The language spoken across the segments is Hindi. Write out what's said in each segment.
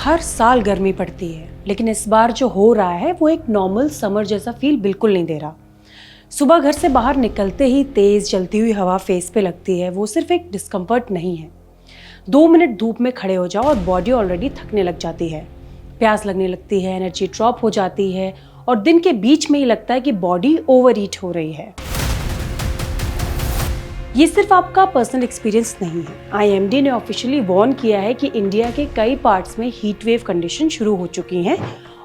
हर साल गर्मी पड़ती है, लेकिन इस बार जो हो रहा है वो एक नॉर्मल समर जैसा फील बिल्कुल नहीं दे रहा। सुबह घर से बाहर निकलते ही तेज जलती हुई हवा फेस पे लगती है। वो सिर्फ एक डिस्कम्फर्ट नहीं है। 2 मिनट धूप में खड़े हो जाओ और बॉडी ऑलरेडी थकने लग जाती है, प्यास लगने लगती है, एनर्जी ड्रॉप हो जाती है और दिन के बीच में ही लगता है कि बॉडी ओवर हीट हो रही है। ये सिर्फ आपका पर्सनल एक्सपीरियंस नहीं है। IMD ने ऑफिशियली वार्न किया है कि इंडिया के कई पार्ट्स में हीट वेव कंडीशन शुरू हो चुकी हैं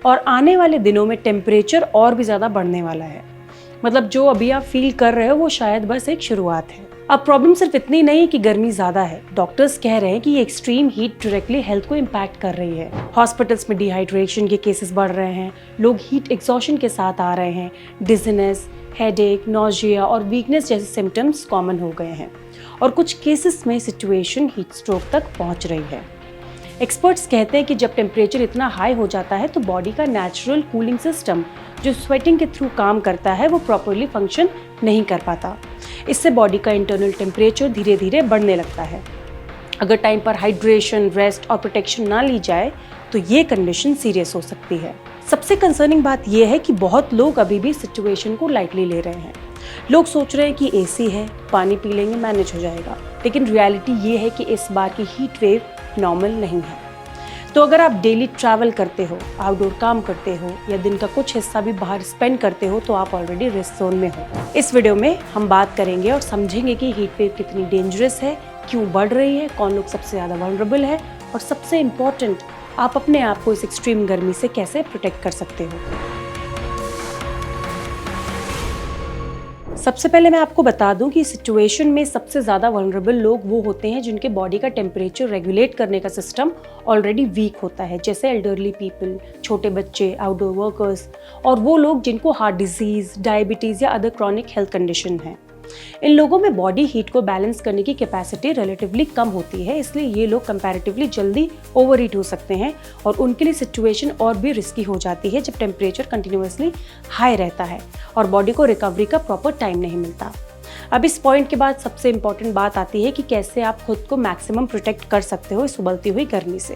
और आने वाले दिनों में टेम्परेचर और भी ज़्यादा बढ़ने वाला है। मतलब जो अभी आप फील कर रहे हो वो शायद बस एक शुरुआत है। अब प्रॉब्लम सिर्फ इतनी नहीं कि गर्मी ज़्यादा है। डॉक्टर्स कह रहे हैं कि ये एक्सट्रीम हीट डायरेक्टली हेल्थ को इम्पैक्ट कर रही है। हॉस्पिटल्स में डिहाइड्रेशन के केसेस बढ़ रहे हैं, लोग हीट एग्जॉशन के साथ आ रहे हैं, डिजीनेस, हेडेक, नोजिया और वीकनेस जैसे सिम्टम्स कॉमन हो गए हैं और कुछ केसेस में सिचुएशन हीट स्ट्रोक तक पहुंच रही है। एक्सपर्ट्स कहते हैं कि जब टेम्परेचर इतना हाई हो जाता है तो बॉडी का नेचुरल कूलिंग सिस्टम जो स्वेटिंग के थ्रू काम करता है वो प्रॉपरली फंक्शन नहीं कर पाता। इससे बॉडी का इंटरनल टेम्परेचर धीरे धीरे बढ़ने लगता है। अगर टाइम पर हाइड्रेशन, रेस्ट और प्रोटेक्शन ना ली जाए तो ये कंडीशन सीरियस हो सकती है। सबसे कंसर्निंग बात यह है कि बहुत लोग अभी भी सिचुएशन को लाइटली ले रहे हैं। लोग सोच रहे हैं कि AC है, पानी पी लेंगे, मैनेज हो जाएगा, लेकिन रियलिटी ये है कि इस बार की हीट वेव नॉर्मल नहीं है। तो अगर आप डेली ट्रैवल करते हो, आउटडोर काम करते हो या दिन का कुछ हिस्सा भी बाहर स्पेंड करते हो तो आप ऑलरेडी रिस्क जोन में हो। इस वीडियो में हम बात करेंगे और समझेंगे कि हीट वेव कितनी डेंजरस है, क्यों बढ़ रही है, कौन लोग सबसे ज़्यादा वल्नरेबल है और सबसे इम्पोर्टेंट, आप अपने आप को इस एक्सट्रीम गर्मी से कैसे प्रोटेक्ट कर सकते हो। सबसे पहले मैं आपको बता दूं कि सिचुएशन में सबसे ज़्यादा वल्नरेबल लोग वो होते हैं जिनके बॉडी का टेम्परेचर रेगुलेट करने का सिस्टम ऑलरेडी वीक होता है, जैसे एल्डरली पीपल, छोटे बच्चे, आउटडोर वर्कर्स और वो लोग जिनको हार्ट डिजीज़, डायबिटीज़ या अदर क्रॉनिक हेल्थ कंडीशन है। इन लोगों में बॉडी हीट को बैलेंस करने की कैपेसिटी रिलेटिवली कम होती है, इसलिए ये लोग कंपैरेटिवली जल्दी ओवर हीट हो सकते हैं और उनके लिए सिचुएशन और भी रिस्की हो जाती है जब टेम्परेचर कंटिन्यूअसली हाई रहता है और बॉडी को रिकवरी का प्रॉपर टाइम नहीं मिलता। अब इस पॉइंट के बाद सबसे इम्पॉर्टेंट बात आती है कि कैसे आप खुद को मैक्सिमम प्रोटेक्ट कर सकते हो इस उबलती हुई गर्मी से।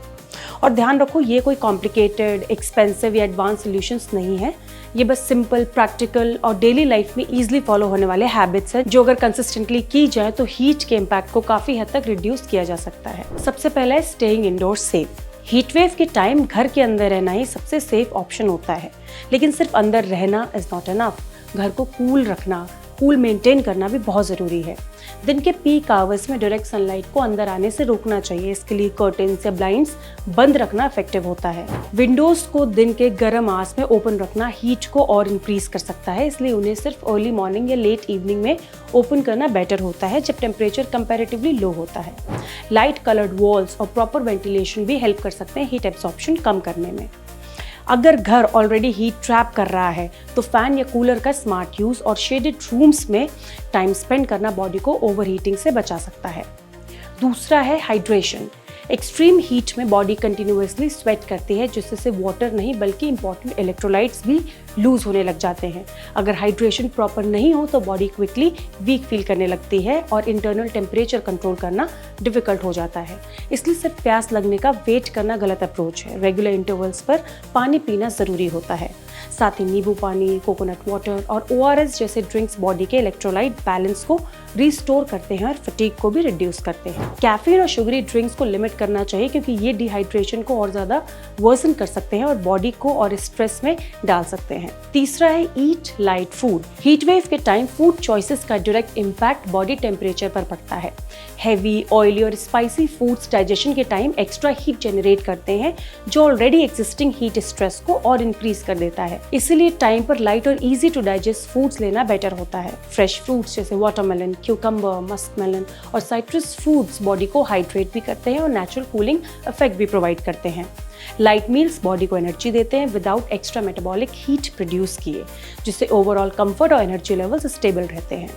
और ध्यान रखो, ये कोई कॉम्प्लिकेटेड, एक्सपेंसिव या एडवांस सॉल्यूशंस नहीं है। ये बस सिंपल, प्रैक्टिकल और डेली लाइफ में ईजिली फॉलो होने वाले हैबिट्स हैं जो अगर कंसिस्टेंटली की जाए तो हीट के इम्पैक्ट को काफ़ी हद तक रिड्यूस किया जा सकता है। सबसे पहला है staying indoor safe. Heat wave के टाइम घर के अंदर रहना ही सबसे सेफ ऑप्शन होता है, लेकिन सिर्फ अंदर रहना इज़ नॉट इनफ। घर को कूल रखना, कूल मेंटेन करना भी बहुत ज़रूरी है। दिन के पीक आवर्स में डायरेक्ट सनलाइट को अंदर आने से रोकना चाहिए। इसके लिए कर्टेन्स या ब्लाइंड्स बंद रखना इफेक्टिव होता है। विंडोज को दिन के गर्म आवर्स में ओपन रखना हीट को और इंक्रीज कर सकता है, इसलिए उन्हें सिर्फ अर्ली मॉर्निंग या लेट इवनिंग में ओपन करना बेटर होता है जब टेम्परेचर कंपैरेटिवली लो होता है। लाइट कलर्ड वॉल्स और प्रॉपर वेंटिलेशन भी हेल्प कर सकते हैं हीट एब्जॉर्प्शन कम करने में। अगर घर ऑलरेडी हीट ट्रैप कर रहा है तो फैन या कूलर का स्मार्ट यूज़ और शेडेड रूम्स में टाइम स्पेंड करना बॉडी को ओवरहीटिंग से बचा सकता है। दूसरा है हाइड्रेशन। एक्सट्रीम हीट में बॉडी कंटिन्यूअसली स्वेट करती है, जिससे सिर्फ वाटर नहीं बल्कि इंपॉर्टेंट इलेक्ट्रोलाइट्स भी लूज होने लग जाते हैं। अगर हाइड्रेशन प्रॉपर नहीं हो तो बॉडी क्विकली वीक फील करने लगती है और इंटरनल टेम्परेचर कंट्रोल करना डिफिकल्ट हो जाता है। इसलिए सिर्फ प्यास लगने का वेट करना गलत अप्रोच है। रेगुलर इंटरवल्स पर पानी पीना ज़रूरी होता है। साथ ही नींबू पानी, कोकोनट वाटर और ORS जैसे ड्रिंक्स बॉडी के इलेक्ट्रोलाइट बैलेंस को रिस्टोर करते हैं और फटीग को भी रिड्यूस करते हैं। कैफीन और शुगरी ड्रिंक्स को लिमिट करना चाहिए क्योंकि ये डिहाइड्रेशन को और ज़्यादा वर्सन कर सकते हैं और बॉडी को और स्ट्रेस में डाल सकते हैं। तीसरा है ईट लाइट फूड। हीट वेव के टाइम फूड चॉइसेस का डायरेक्ट इम्पैक्ट बॉडी टेम्परेचर पर पड़ता है। हैवी, ऑयली और स्पाइसी फूड्स डाइजेशन के टाइम एक्स्ट्रा हीट जनरेट करते हैं जो ऑलरेडी एग्जिस्टिंग हीट स्ट्रेस को और इंक्रीज कर देता है। इसीलिए टाइम पर लाइट और इजी टू डाइजेस्ट फूड्स लेना बेटर होता है। फ्रेश फ्रूट्स जैसे वाटरमेलन, क्यूकम्बर, मस्कमेलन और साइट्रस फ्रूट्स बॉडी को हाइड्रेट भी करते हैं और नेचुरल कूलिंग इफेक्ट भी प्रोवाइड करते हैं। लाइट मील्स बॉडी को एनर्जी देते हैं without extra metabolic heat produce किए, जिससे ओवरऑल कंफर्ट और एनर्जी लेवल्स स्टेबल रहते हैं।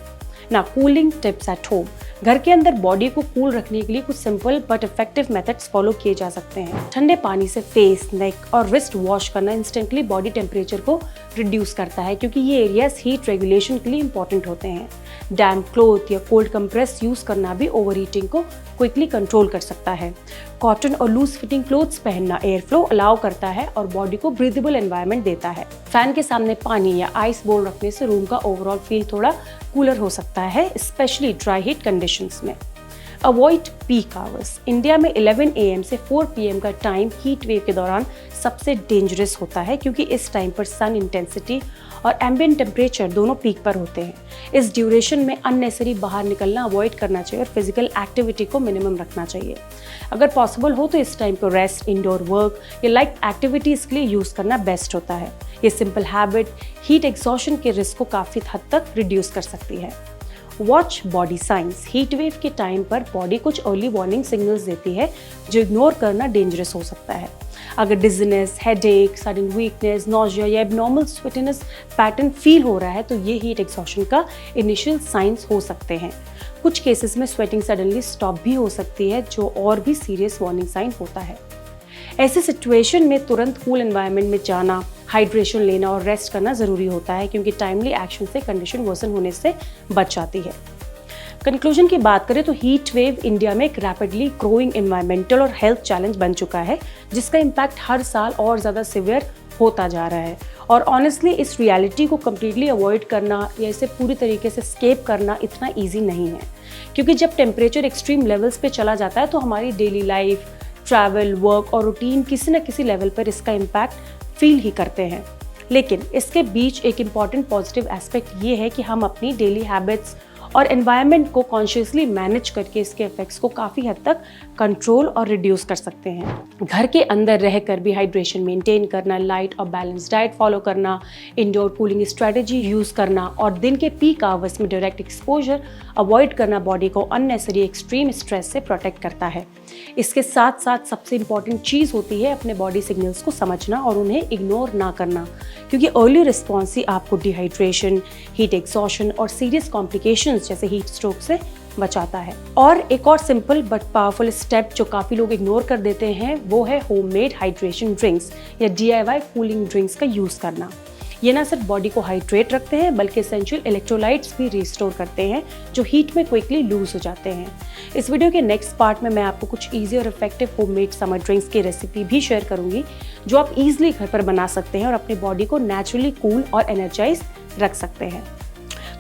ना कूलिंग टिप्स एट होम। घर के अंदर बॉडी को कूल रखने के लिए कुछ simple but effective methods follow किए जा सकते हैं। ठंडे पानी से फेस, नेक और रिस्ट वॉश करना इंस्टेंटली बॉडी टेम्परेचर को रिड्यूस करता है क्योंकि ये एरियाज हीट रेगुलेशन के लिए इंपॉर्टेंट होते हैं। डैम्प क्लोथ या कोल्ड कंप्रेस यूज करना भी ओवर हीटिंग को क्विकली कंट्रोल कर सकता है। कॉटन और लूज फिटिंग क्लोथ्स पहनना एयर फ्लो अलाउ करता है और बॉडी को ब्रीदेबल एनवायरनमेंट देता है। फैन के सामने पानी या आइस बोल रखने से रूम का ओवरऑल फील थोड़ा कूलर हो सकता है, स्पेशली ड्राई हीट कंडीशंस में। Avoid peak hours. इंडिया में 11 AM से 4 PM का टाइम हीट वेव के दौरान सबसे डेंजरस होता है, क्योंकि इस टाइम पर सन इंटेंसिटी और एम्बिएंट टेम्परेचर दोनों पीक पर होते हैं। इस ड्यूरेशन में अननेसेसरी बाहर निकलना अवॉइड करना चाहिए और फिजिकल एक्टिविटी को मिनिमम रखना चाहिए। अगर पॉसिबल हो तो इस टाइम को रेस्ट, इंडोर वर्क या लाइट एक्टिविटीज़ के लिए यूज़ करना बेस्ट होता है। ये सिंपल हैबिट हीट एग्जॉशन के रिस्क को काफ़ी हद तक रिड्यूस कर सकती है। Watch body science. Heat wave के टाइम पर बॉडी कुछ अर्ली वार्निंग सिग्नल्स देती है जो इग्नोर करना डेंजरस हो सकता है। अगर dizziness, headache, sudden weakness, nausea या एबनॉर्मल स्वेटिनेस पैटर्न फील हो रहा है तो ये हीट एग्जॉशन का इनिशियल साइंस हो सकते हैं। कुछ केसेस में स्वेटिंग सडनली स्टॉप भी हो सकती है, जो और भी सीरियस वार्निंग साइन होता है। ऐसे सिचुएशन में तुरंत कूल एनवायरनमेंट में जाना, हाइड्रेशन लेना और रेस्ट करना ज़रूरी होता है, क्योंकि टाइमली एक्शन से कंडीशन वर्सन होने से बच जाती है। कंक्लूजन की बात करें तो हीट वेव इंडिया में एक रैपिडली ग्रोइंग एनवायरमेंटल और हेल्थ चैलेंज बन चुका है, जिसका इम्पैक्ट हर साल और ज़्यादा सिवियर होता जा रहा है। और ऑनेस्टली इस रियलिटी को कम्प्लीटली अवॉइड करना या इसे पूरी तरीके से स्केप करना इतना ईजी नहीं है, क्योंकि जब टेम्परेचर एक्सट्रीम लेवल्स पे चला जाता है तो हमारी डेली लाइफ, ट्रैवल, वर्क और रूटीन किसी न किसी लेवल पर इसका इम्पैक्ट फील ही करते हैं। लेकिन इसके बीच एक इम्पॉर्टेंट पॉजिटिव एस्पेक्ट ये है कि हम अपनी डेली हैबिट्स और एनवायरनमेंट को कॉन्शियसली मैनेज करके इसके इफेक्ट्स को काफ़ी हद तक कंट्रोल और रिड्यूस कर सकते हैं। घर के अंदर रहकर भी हाइड्रेशन मेंटेन करना, लाइट और बैलेंस डाइट फॉलो करना, इंडोर कूलिंग स्ट्रेटजी यूज़ करना और दिन के पीक आवर्स में डायरेक्ट एक्सपोजर अवॉइड करना बॉडी को अननेसेसरी एक्सट्रीम स्ट्रेस से प्रोटेक्ट करता है। इसके साथ साथ सबसे इम्पॉर्टेंट चीज़ होती है अपने बॉडी सिग्नल्स को समझना और उन्हें इग्नोर ना करना, क्योंकि अर्ली रिस्पॉन्स ही आपको डिहाइड्रेशन, हीट एग्जॉशन और सीरियस कॉम्प्लिकेशंस जैसे हीट स्ट्रोक से बचाता है। और एक और सिंपल बट पावरफुल स्टेप जो काफ़ी लोग इग्नोर कर देते हैं वो है होममेड हाइड्रेशन ड्रिंक्स या DIY कूलिंग ड्रिंक्स का यूज़ करना। ये ना सिर्फ बॉडी को हाइड्रेट रखते हैं बल्कि एसेंशियल इलेक्ट्रोलाइट्स भी रिस्टोर करते हैं जो हीट में क्विकली लूज हो जाते हैं। इस वीडियो के नेक्स्ट पार्ट में मैं आपको कुछ ईजी और इफेक्टिव होममेड समर ड्रिंक्स की रेसिपी भी शेयर करूंगी जो आप ईजिली घर पर बना सकते हैं और अपनी बॉडी को नेचुरली कूल और एनर्जाइज रख सकते हैं,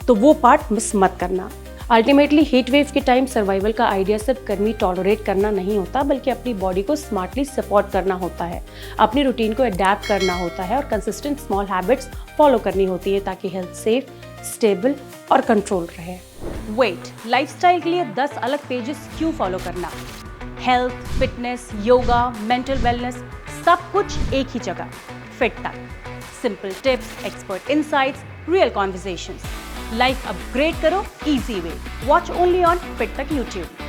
तो वो पार्ट मिस मत करना। अल्टीमेटली हीट वेव के टाइम सर्वाइवल का आइडिया सिर्फ गर्मी टॉलरेट करना नहीं होता, बल्कि अपनी बॉडी को स्मार्टली सपोर्ट करना होता है, अपनी रूटीन को अडेप्ट करना होता है और कंसिस्टेंट स्मॉल हैबिट्स फॉलो करनी होती है ताकि हेल्थ सेफ, स्टेबल और कंट्रोल रहे। वेट, लाइफस्टाइल के लिए 10 अलग पेजेस क्यों फॉलो करना? Health, fitness, yoga, mental wellness, सब कुछ एक ही जगह, fit Tak. Simple tips, expert insights, real conversations. Life upgrade करो easy way. Watch only on fit Tak YouTube।